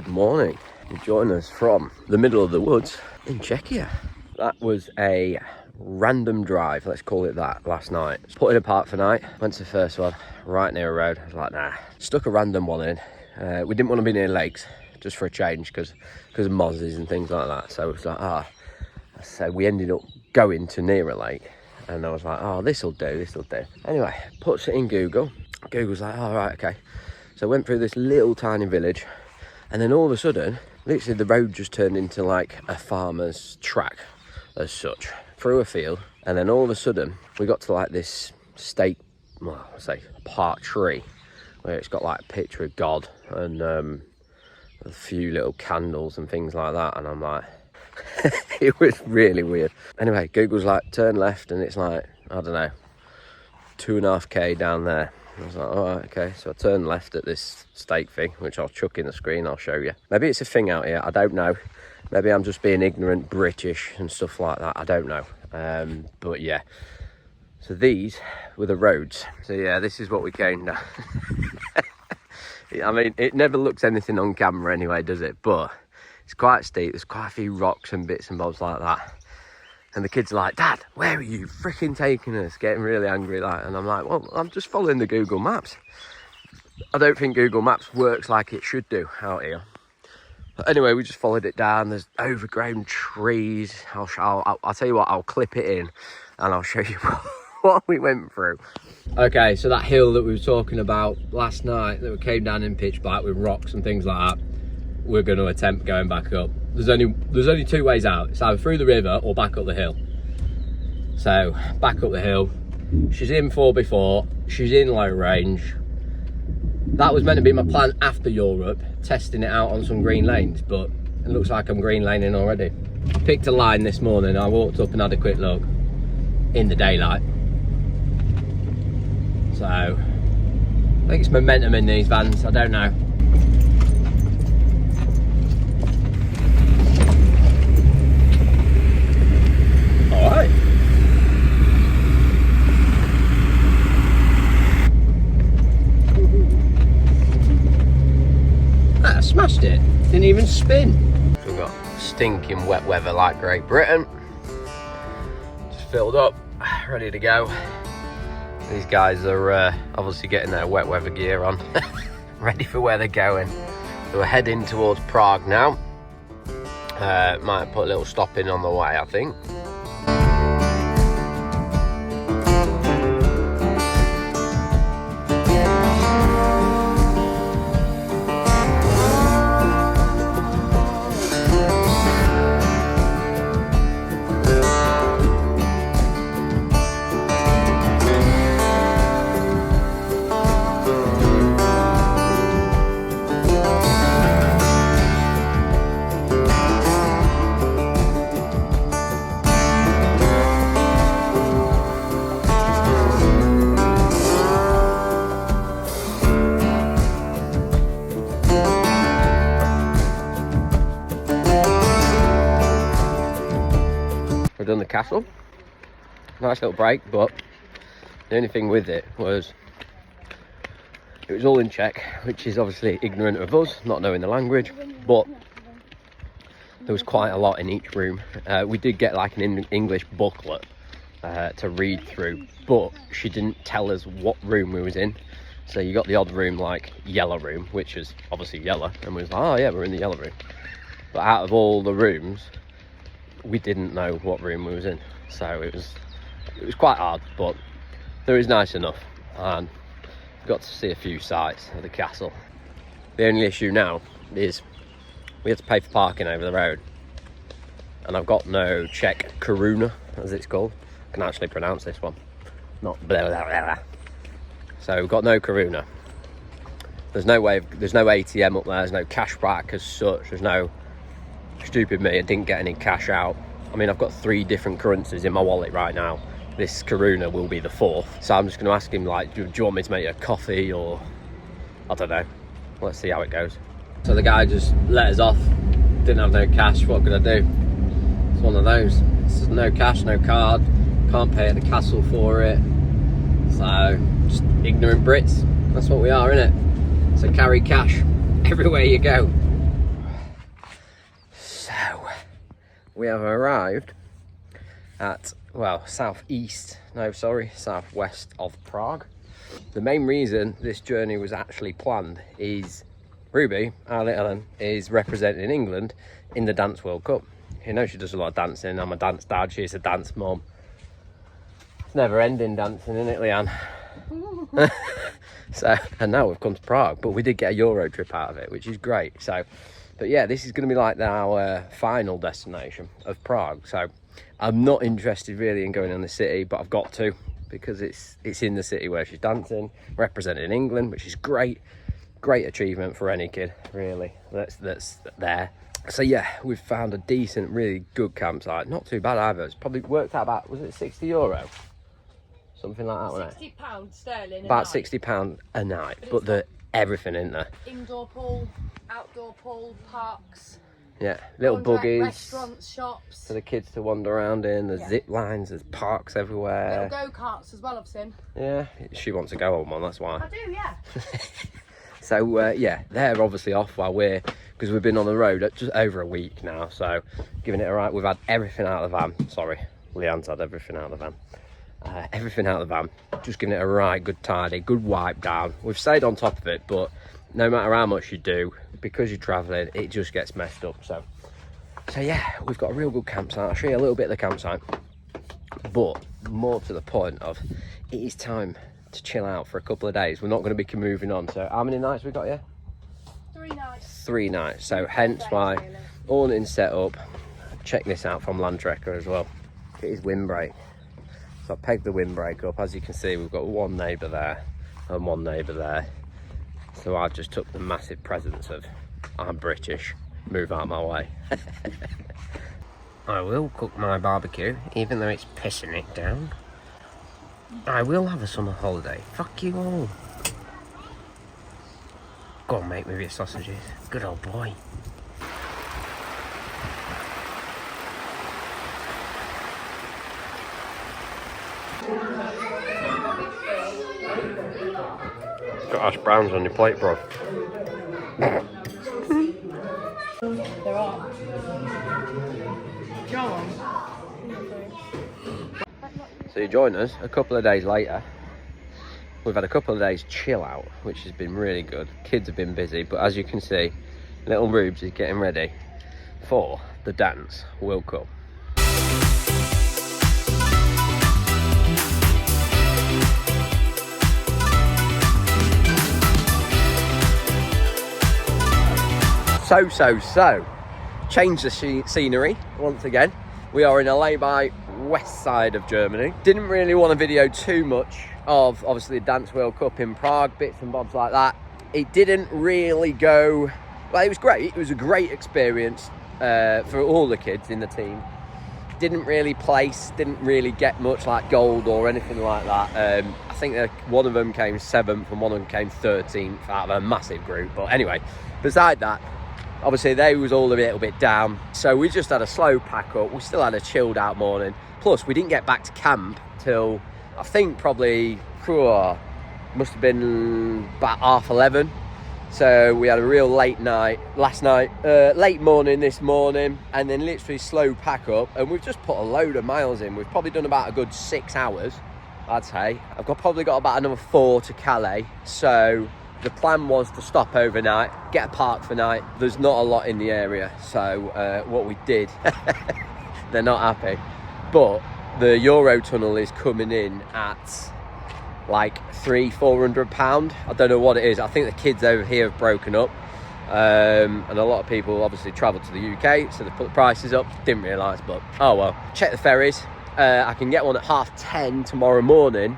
Good morning. You join us from the middle of the woods in Czechia. That was a random drive, let's call it that, last night. Put in a park for night, went to the first one, right near a road. I was like, nah. Stuck a random one in. We didn't want to be near lakes, just for a change, because of mozzies and things like that. So it was like, so we ended up going to near a lake. And I was like, oh, this'll do. Anyway, puts it in Google. Google's like, oh, right, okay. So I went through this little tiny village, and then all of a sudden, literally the road just turned into like a farmer's track as such, through a field. And then all of a sudden, we got to like this state, well, I'll say park tree, where it's got like a picture of God and a few little candles and things like that. And I'm like, it was really weird. Anyway, Google's like, turn left, and it's like, I don't know, 2.5k down there. I was like, all right, okay. So I turned left at this stake thing, which I'll chuck in the screen, I'll show you. Maybe it's a thing out here, I don't know. Maybe I'm just being ignorant British and stuff like that, I don't know. But yeah, so these were the roads. So yeah, this is what we came down. I mean, it never looks anything on camera anyway, does it? But it's quite steep, there's quite a few rocks and bits and bobs like that. And the kids are like, Dad, where are you freaking taking us? Getting really angry, like. And I'm like, well, I'm just following the Google Maps. I don't think Google Maps works like it should do out here. But anyway, we just followed it down. There's overgrown trees. I'll tell you what, I'll clip it in and I'll show you what we went through. Okay, so that hill that we were talking about last night that we came down in pitch black with rocks and things like that, we're going to attempt going back up. There's only two ways out. It's either through the river or back up the hill. So back up the hill. She's in 4x4. She's in low range. That was meant to be my plan after Europe, testing it out on some green lanes, but it looks like I'm green laning already. I picked a line this morning. I walked up and had a quick look in the daylight. So I think it's momentum in these vans. I don't know. Alright. I smashed it. Didn't even spin. We've got stinking wet weather like Great Britain. Just filled up, ready to go. These guys are obviously getting their wet weather gear on, ready for where they're going. So we're heading towards Prague now. Might put a little stop in on the way, I think. We've done the castle, nice little break, but the only thing with it was all in Czech, which is obviously ignorant of us, not knowing the language, but there was quite a lot in each room. We did get like an English booklet to read through, but she didn't tell us what room we was in. So you got the odd room like yellow room, which is obviously yellow, and we was like, oh yeah, we're in the yellow room. But out of all the rooms, we didn't know what room we was in, so it was quite hard, but it was nice enough, and got to see a few sights of the castle. The only issue now is we had to pay for parking over the road, and I've got no Czech koruna, as it's called. I can actually pronounce this one, not blah blah blah. So we've got no koruna. There's no ATM up there. There's no cash back as such. There's no. Stupid me, I didn't get any cash out. I mean, I've got 3 different currencies in my wallet right now. This koruna will be the 4th. So I'm just going to ask him, like, do you want me to make a coffee or... I don't know. Let's see how it goes. So the guy just let us off. Didn't have no cash. What could I do? It's one of those. It's no cash, no card. Can't pay at the castle for it. So, just ignorant Brits. That's what we are, innit? So carry cash everywhere you go. we have arrived at, well, southwest of Prague. The main reason this journey was actually planned is Ruby, our little one, is representing England in the Dance World Cup. You know, she does a lot of dancing. I'm a dance dad, she's a dance mum. It's never ending dancing, isn't it, Leanne? So, and now we've come to Prague, but we did get a Euro trip out of it, which is great. So, but yeah, this is going to be like our final destination of Prague. So I'm not interested really in going in the city, but I've got to, because it's in the city where she's dancing, representing England, which is great achievement for any kid, really, that's there. So yeah, we've found a decent, really good campsite. Not too bad either. It's probably worked out about, was it €60? Something like that, wasn't it? £60 sterling. About £60 a night, but the everything in there. Indoor pool, outdoor pool, parks. Yeah, little buggies. Restaurants, shops. For the kids to wander around in. There's zip lines, there's parks everywhere. Little go-karts as well, I've seen. Yeah, she wants to go on one, that's why. I do, yeah. So yeah, they're obviously off while because we've been on the road just over a week now, so giving it a right. We've had everything out of the van. Sorry, Leanne's had everything out of the van. Everything out of the van, just giving it a right good tidy, good wipe down. We've stayed on top of it, but no matter how much you do, because you're travelling, it just gets messed up. So yeah, we've got a real good campsite. I'll show you a little bit of the campsite, but more to the point of, it is time to chill out for a couple of days. We're not going to be moving on. So how many nights we got here? 3 nights. 3 nights. So hence why awning set up. Check this out from Landtrekker as well. It is windbreak. So I pegged the windbreak up. As you can see, we've got one neighbour there and one neighbour there. So I just took the massive presence of, I'm British, move out my way. I will cook my barbecue, even though it's pissing it down. I will have a summer holiday. Fuck you all. Go on, mate, with your sausages. Good old boy. Got hash browns on your plate, bro. There are. Go on. So you join us a couple of days later. We've had a couple of days chill out, which has been really good. Kids have been busy, but as you can see, little Rubes is getting ready for the Dance World Cup. So, change the scenery once again. We are in a lay-by west side of Germany. Didn't really want to video too much of, obviously, the Dance World Cup in Prague, bits and bobs like that. It didn't really go, well, it was great. It was a great experience for all the kids in the team. Didn't really place, didn't really get much like gold or anything like that. I think that one of them came 7th and one of them came 13th out of a massive group. But anyway, beside that, obviously they was all a little bit down. So we just had a slow pack up. We still had a chilled out morning. Plus we didn't get back to camp till, I think probably, must have been about 11:30. So we had a real late night last night, late morning this morning, and then literally slow pack up. And we've just put a load of miles in. We've probably done about a good 6 hours, I'd say. I've probably got about another 4 to Calais. So the plan was to stop overnight, get a park for night. There's not a lot in the area. So what we did, they're not happy. But the Euro tunnel is coming in at like £300-400. I don't know what it is. I think the kids over here have broken up, and a lot of people obviously travel to the UK, so they put the prices up. Didn't realise, but oh well. Check the ferries. I can get one at 10:30 tomorrow morning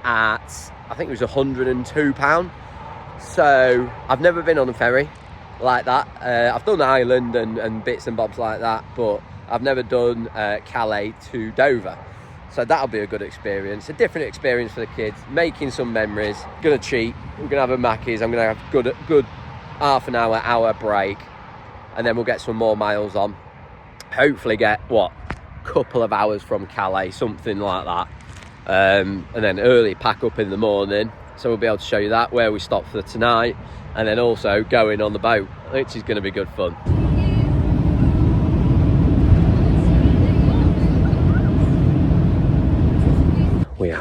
at, I think it was £102. So I've never been on a ferry like that. I've done Ireland and bits and bobs like that, but I've never done Calais to Dover. So that'll be a good experience, a different experience for the kids, making some memories. Gonna cheat, we're gonna have a Mackey's, I'm gonna have good half an hour break, and then we'll get some more miles on. Hopefully get, couple of hours from Calais, something like that. And then early pack up in the morning, so we'll be able to show you that, where we stop for tonight, and then also going on the boat, which is gonna be good fun.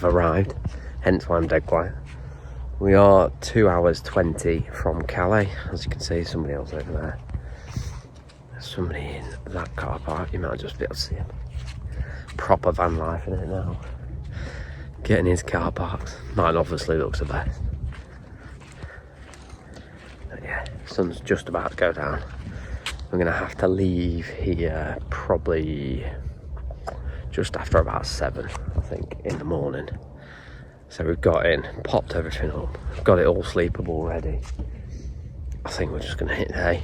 have arrived, hence why I'm dead quiet. We are 2 hours 20 from Calais. As you can see, somebody else over there. There's somebody in that car park. You might just be able to see him. Proper van life in it now. Getting his car parked. Mine obviously looks the best. But yeah, sun's just about to go down. We're gonna have to leave here probably just after about 7, I think, in the morning. So we've got in, popped everything up, got it all sleepable ready. I think we're just gonna hit hay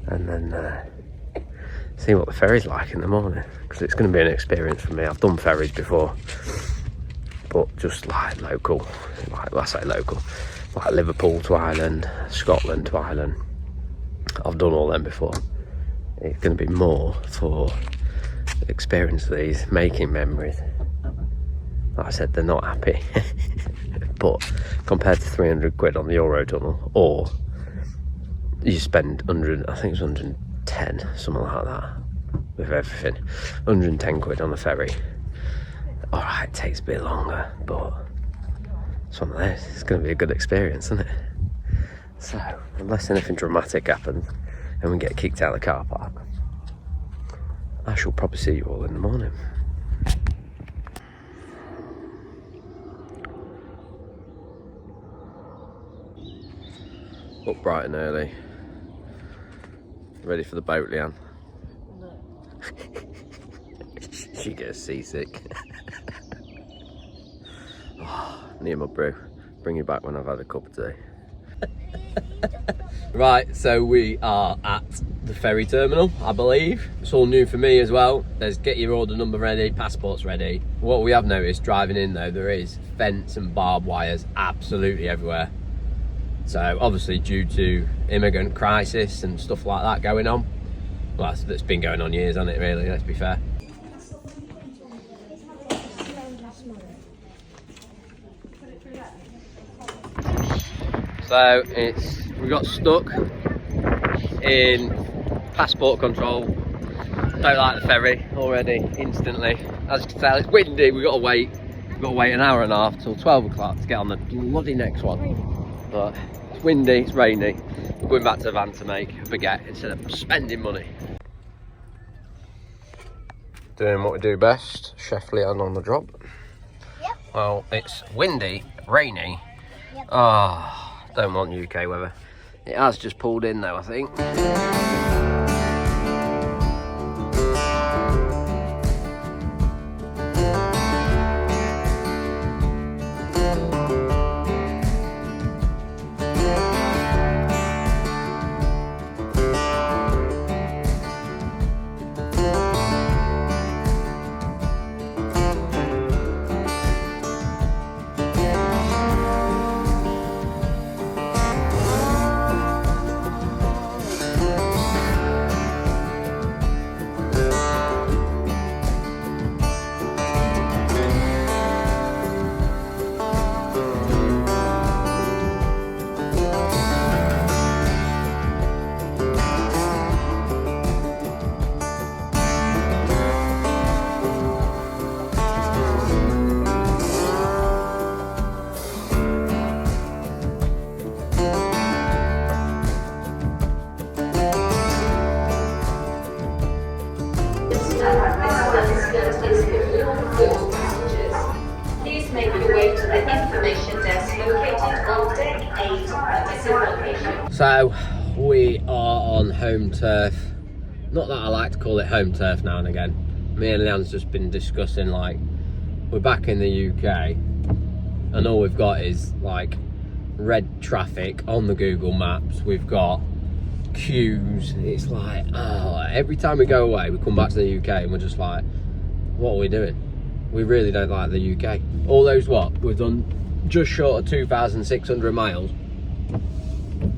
and then see what the ferry's like in the morning, because it's gonna be an experience for me. I've done ferries before, but just like local, like I say local, like Liverpool to Ireland, Scotland to Ireland. I've done all them before. It's gonna be more for experience these, making memories. Like I said, they're not happy. But compared to 300 quid on the Eurotunnel, or you spend 100, I think it's 110, something like that, with everything. 110 quid on the ferry. Alright, it takes a bit longer, but it's one of those. It's going to be a good experience, isn't it? So, unless anything dramatic happens and we get kicked out of the car park, I shall probably see you all in the morning. Up bright and early. Ready for the boat, Leanne? No. She gets seasick. Oh, near my brew. Bring you back when I've had a cup of tea. Right, so we are at the ferry terminal, I believe. It's all new for me as well. There's get your order number ready, passports ready. What we have noticed driving in though, there is fence and barbed wires absolutely everywhere. So obviously due to immigrant crisis and stuff like that going on. Well, that's been going on years, hasn't it really, let's be fair. So we got stuck in passport control. Don't like the ferry already, instantly. As you can tell, it's windy, we've got to wait. We've got to wait an hour and a half till 12 o'clock to get on the bloody next one. But it's windy, it's rainy. We're going back to the van to make a baguette instead of spending money. Doing what we do best, Chef Leanne on the drop. Yep. Well, it's windy, rainy. Yep. Oh. Don't want UK weather. It has just pulled in though, I think. Please make your way to the information desk located on deck 8 at this location. So we are on home turf. Not that I like to call it home turf now and again. Me and Leanne's just been discussing, like, we're back in the UK and all we've got is like red traffic on the Google Maps. We've got queues. It's like, oh, every time we go away we come back to the UK and we're just like, what are we doing? We really don't like the UK. All those we've done just short of 2,600 miles,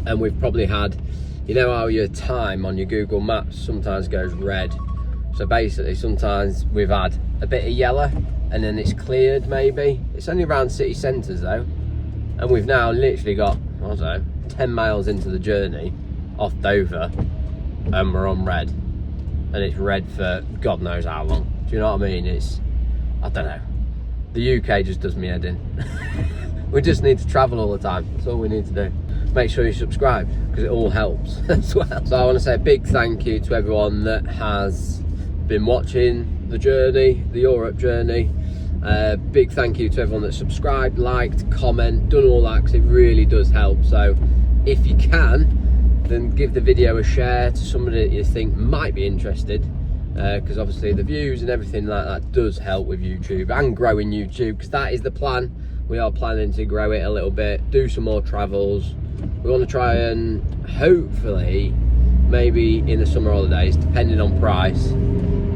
and we've probably had, you know how your time on your Google Maps sometimes goes red, so basically sometimes we've had a bit of yellow and then it's cleared maybe. It's only around city centres though, and we've now literally got, I don't know, 10 miles into the journey off Dover and we're on red, and it's red for God knows how long. Do you know what I mean? It's, I don't know. The UK just does me head in. We just need to travel all the time. That's all we need to do. Make sure you subscribe, because it all helps as well. So I want to say a big thank you to everyone that has been watching the journey, the Europe journey. Big thank you to everyone that subscribed, liked, comment, done all that, because it really does help. So if you can, then give the video a share to somebody that you think might be interested, because obviously the views and everything like that does help with YouTube and growing YouTube, because that is the plan. We are planning to grow it a little bit, do some more travels. We want to try and hopefully, maybe in the summer holidays, depending on price,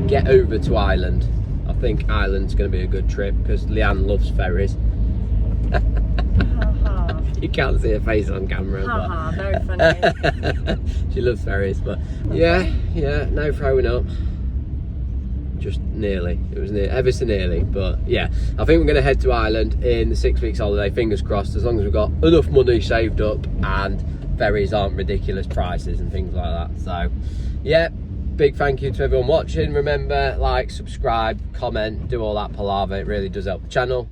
get over to Ireland. I think Ireland's going to be a good trip because Leanne loves ferries. You can't see her face on camera. Very funny. She loves ferries, but yeah, no throwing up. Just nearly. It was ever so nearly, but yeah. I think we're going to head to Ireland in the 6 weeks holiday, fingers crossed, as long as we've got enough money saved up and ferries aren't ridiculous prices and things like that. So yeah, big thank you to everyone watching. Remember, like, subscribe, comment, do all that palaver. It really does help the channel.